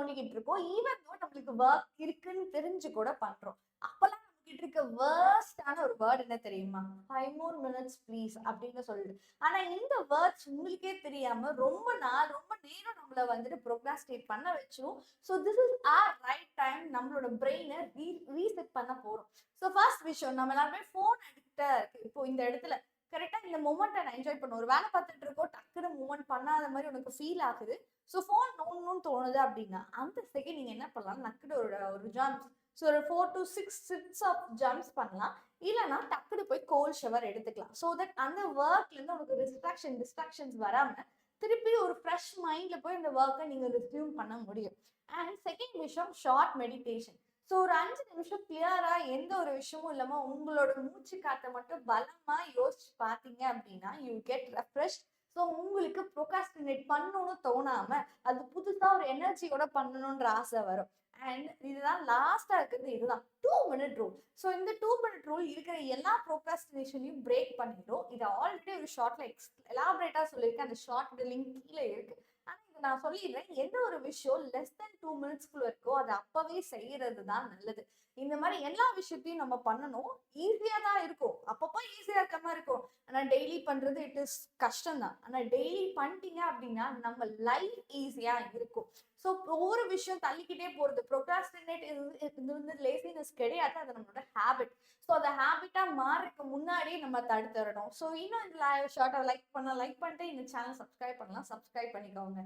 பண்ணிக்கிட்டு இருக்கோம். Even though நம்மளுக்கு ஒர்க் இருக்குன்னு தெரிஞ்சு கூட பண்றோம். அப்பெல்லாம் நம்மகிட்ட இருக்க வேர்ஸ்டான ஒரு வேர்ட் என்ன தெரியுமா? 5 more minutes please அப்படின்னு சொல்லிட்டு. ஆனா இந்த வேர்ட்ஸ் உங்களுக்கே தெரியாம ரொம்ப நாள் ரொம்ப நேரம் நம்மள வந்துட்டு ப்ரோக்ராஸ்டினேட் பண்ண வச்சிரும். So this is our right time நம்மளோட பிரெயினை ரீசெட் பண்ண போறோம். ஸோ ஃபர்ஸ்ட் விஷயம், நம்ம எல்லாருமே ஃபோன் அடிக்டா இருக்கு. இப்போ இந்த இடத்துல கரெக்டா இந்த மொமெண்ட்டை நான் என்ஜாய் பண்ணும். ஒரு வேலை பார்த்துட்டு இருக்கோம், டக்குனு மூவ்மெண்ட் பண்ணாத மாதிரி உனக்கு ஃபீல் ஆகுது. ஸோ ஃபோன் நோண்டணும்னு தோணுது அப்படின்னா அந்த செகண்ட் நீங்க என்ன பண்ணலாம், நக்குன்னு ஒரு ஜம்ப்ஸ். ஸோ ஒரு 4 to 6 சிட்ஸ் ஆஃப் ஜம்ப்ஸ் பண்ணலாம். இல்லைன்னா டக்குனு போய் கோல்ட் ஷவர் எடுத்துக்கலாம். ஸோ தட் அந்த ஒர்க்லேருந்து உனக்கு டிஸ்ட்ராக்ஷன்ஸ் வராம திருப்பி ஒரு ஃப்ரெஷ் மைண்ட்ல போய் அந்த ஒர்க்கை நீங்க ரிஸ்யூம் பண்ண முடியும். அண்ட் செகண்ட் விஷயம், ஷார்ட் மெடிடேஷன். ஸோ ஒரு 5 நிமிஷம் கிளியரா எந்த ஒரு விஷயமும் இல்லாம உங்களோட மூச்சு காற்றை மட்டும் பலமா யோசிச்சு பார்த்தீங்க அப்படின்னா யூ கெட் ரெஃப்ரெஷ். ஸோ உங்களுக்கு ப்ரோகாஸ்டினேட் பண்ணணும்னு தோணாம அது புதுசா ஒரு எனர்ஜியோட பண்ணணும்ன்ற ஆசை வரும். அண்ட் இதுதான் லாஸ்டா இருக்கிறது, இதுதான் 2 minute ரூல். ஸோ இந்த 2 minute ரூல் இருக்கிற எல்லா ப்ரோகாஸ்டினேஷனையும் பிரேக் பண்ணிடும். இது ஆல்ரெடி ஒரு ஷார்ட்ல எலாபரேட்டா சொல்லியிருக்கேன். அந்த ஷார்ட் லிங்க் கீழே இருக்கு. ஆனா இதை நான் சொல்லிடுறேன், எந்த ஒரு விஷயம் less than 2 minutes இருக்கோ அதை அப்பவே செய்யறது தான் நல்லது. இந்த மாதிரி எல்லா விஷயத்தையும் நம்ம பண்ணணும். ஈஸியா தான் இருக்கும், அப்பப்போ ஈஸியா இருக்க மாதிரி இருக்கும். ஆனா டெய்லி பண்றது இட் இஸ் கஷ்டம் தான். ஆனா டெய்லி பண்ணிட்டீங்க அப்படின்னா நம்ம லைஃப் ஈஸியா இருக்கும். ஸோ ஒவ்வொரு விஷயம் தள்ளிக்கிட்டே போறது ப்ரோக்ராஸ்டினேட் இது வந்து லேசினஸ் கிடையாது, அது நம்மளோட ஹேபிட். ஸோ அந்த ஹேபிட்டா மாறதுக்கு முன்னாடியே நம்ம தடுத்துடணும். ஸோ இன்னும் இந்த ஷார்ட்டை லைக் பண்ணிட்டு இந்த சேனல் சப்ஸ்கிரைப் பண்ணலாம், சப்ஸ்கிரைப் பண்ணிக்கோங்க.